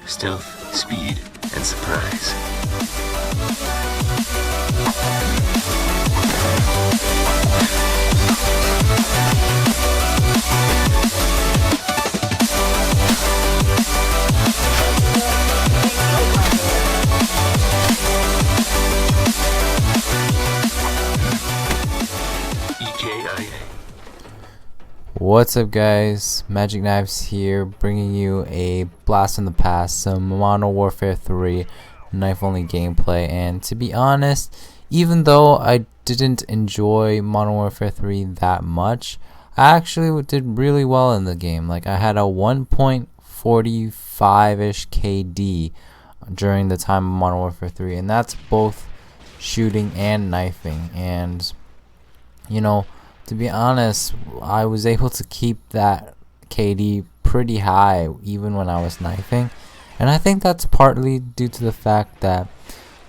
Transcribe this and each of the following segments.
stealth, speed, and surprise. What's up, guys? Magic Knives here, bringing you a blast from the past, some Modern Warfare 3 knife-only gameplay. And to be honest, even though I didn't enjoy Modern Warfare 3 that much, I actually did really well in the game. Like, I had a 1.45-ish KD during the time of Modern Warfare 3, and that's both shooting and knifing. And, you know, to be honest, I was able to keep that KD pretty high even when I was knifing, and I think that's partly due to the fact that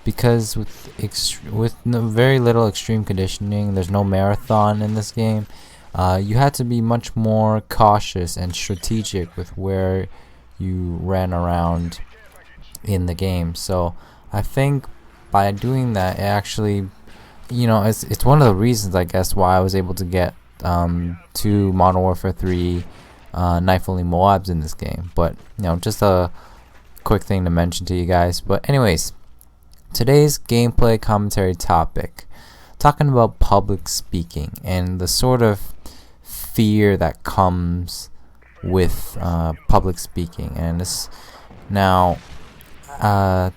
because with very little extreme conditioning, there's no marathon in this game. You had to be much more cautious and strategic with where you ran around in the game. So I think by doing that, it actually, it's one of the reasons, I guess, why I was able to get 2 Modern Warfare 3 knife-only Moabs in this game. But, just a quick thing to mention to you guys. But anyways, today's gameplay commentary topic, talking about public speaking and the sort of fear that comes with public speaking. And this, now,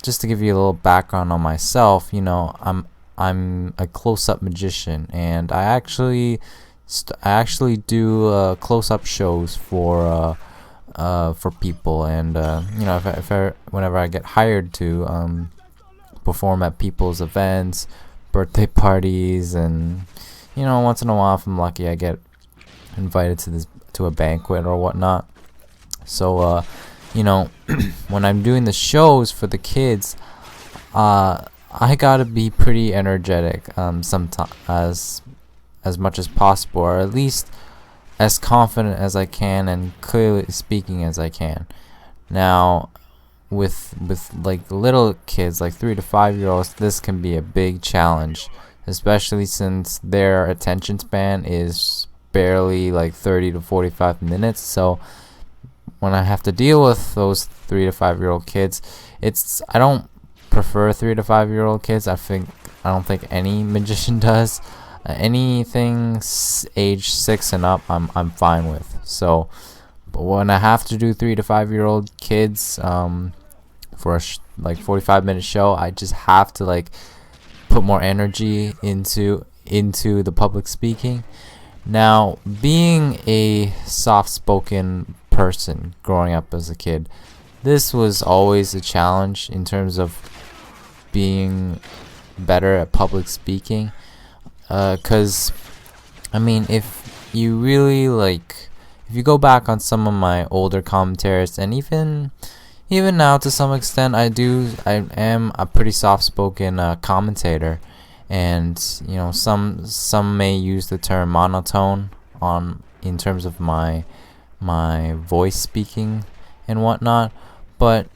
just to give you a little background on myself, I'm a close-up magician, and I actually do close-up shows for people, and whenever I get hired to perform at people's events, birthday parties, and once in a while, if I'm lucky, I get invited to a banquet or whatnot. So when I'm doing the shows for the kids, I gotta be pretty energetic sometimes, as much as possible, or at least as confident as I can and clearly speaking as I can. Now, with like little kids, like 3 to 5 year olds, this can be a big challenge, especially since their attention span is barely like 30 to 45 minutes. So when I have to deal with those 3 to 5 year old kids, I don't prefer 3 to 5 year old kids. I don't think any magician does. Anything age 6 and up, I'm fine with. So, but when I have to do 3 to 5 year old kids for a 45-minute show, I just have to put more energy into the public speaking. Now, being a soft-spoken person growing up as a kid, this was always a challenge in terms of being better at public speaking, because if you really if you go back on some of my older commentaries, and even now to some extent, I am a pretty soft-spoken commentator, and some may use the term monotone in terms of my voice speaking and whatnot, but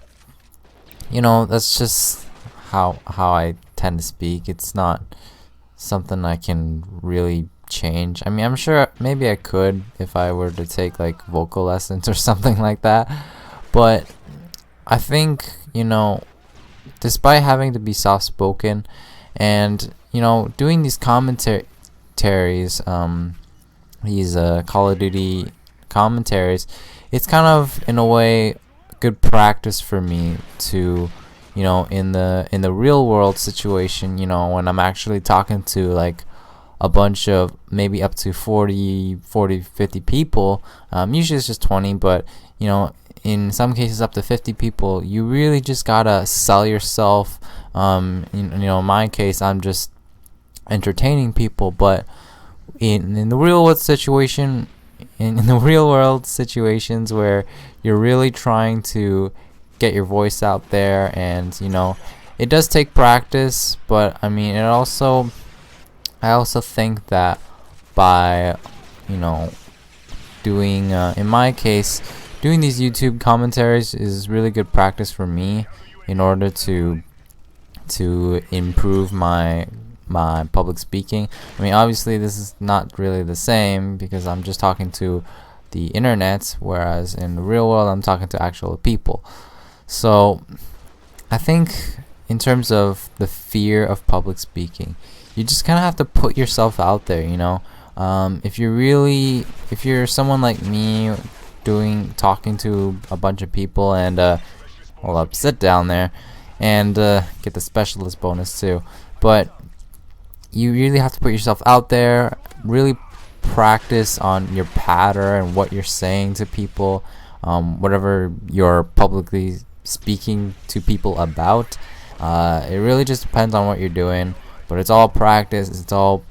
that's just how I tend to speak. It's not something I can really change. I'm sure maybe I could if I were to take vocal lessons or something like that, but I think despite having to be soft spoken and doing these commentaries, these Call of Duty commentaries, it's kind of in a way good practice for me to in the real world situation, when I'm actually talking to a bunch of maybe up to 40, 50 people, usually it's just 20, but in some cases up to 50 people, you really just gotta sell yourself. In my case, I'm just entertaining people, but in the real world situation, in the real world situations where you're really trying to get your voice out there, and it does take practice, but I also think that by doing in my case doing these YouTube commentaries is really good practice for me in order to improve my public speaking. I mean, obviously this is not really the same because I'm just talking to the internet, whereas in the real world I'm talking to actual people. So I think in terms of the fear of public speaking, you just kind of have to put yourself out there, you know. If you're someone like me talking to a bunch of people and hold up, sit down there and get the specialist bonus too. But you really have to put yourself out there, really practice on your pattern and what you're saying to people, whatever you're publicly speaking to people about. It really just depends on what you're doing, but it's all practice. It's all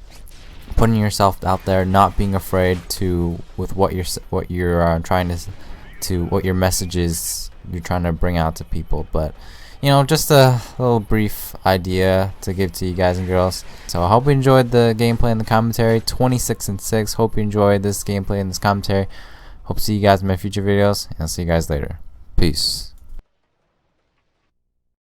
putting yourself out there, not being afraid with what you're trying to what your messages you're trying to bring out to people. But you know, just a little brief idea to give to you guys and girls. So I hope you enjoyed the gameplay and the commentary. 26-6. Hope you enjoyed this gameplay and this commentary. Hope to see you guys in my future videos, and I'll see you guys later. Peace.